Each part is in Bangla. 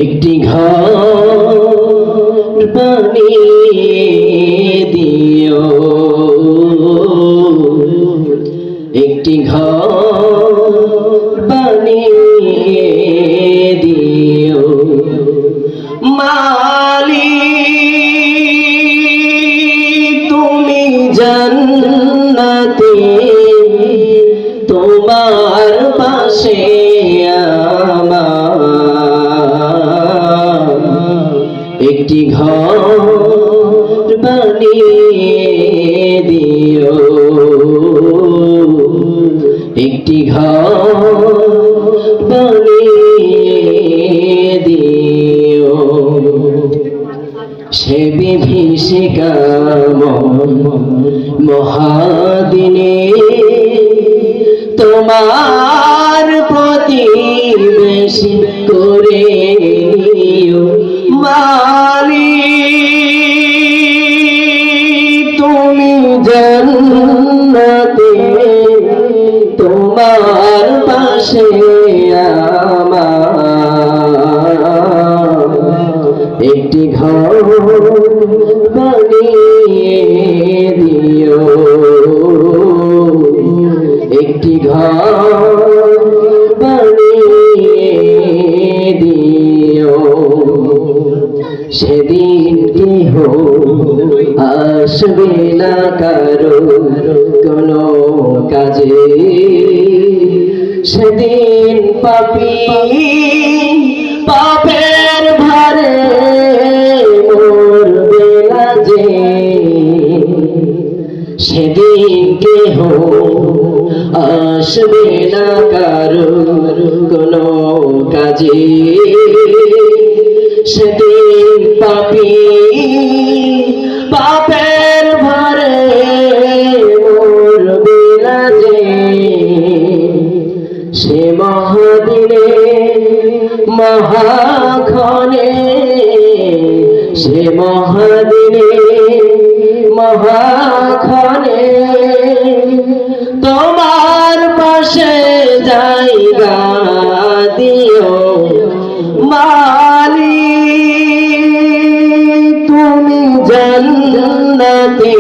একটি ঘর বানিয়ে দিও, একটি ঘর বানিয়ে দিও মালিক। তুমি জান্নাতে তোমার পাশে একটি ঘর বানিয়ে দিও, একটি ঘর বানিয়ে দিও। সে বিভীষিকা মহাদিনে তোমার প্রতিবেশী করে নিও মালিক। তুমি জান্নাতে তোমার পাশে একটি ঘর বানিয়ে দিও, একটি ঘর বানিয়ে দিও। সেদিন কেহ আসবে না কারো কোনো কাজে, সেদিন পাপী পাপের ভারে মরবে লাজে। সেদিন কেহ আসবে না কারো কোনো কাজে, সেদিন পাপী পাপের ভারে মরবে লাজে। সে মহাদিনে মহাক্ষণে, সে মহাদিনে মহাক্ষণে তোমার পাশে জায়গা দিও মালিক। তুমি জান্নাতে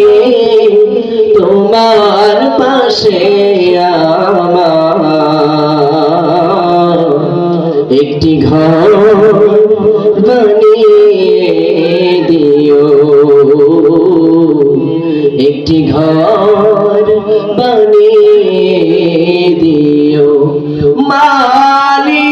তোমার পাশে একটি ঘর বানিয়ে দিও, একটি ঘর বানিয়ে দিও মালিক।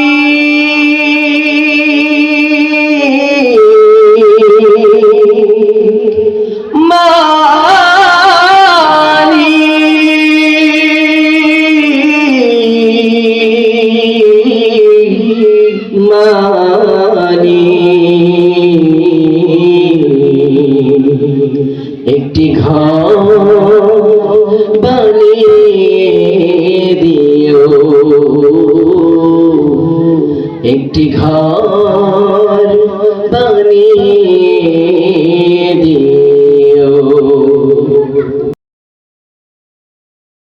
একটি ঘর বানিয়ে দিও, একটি ঘর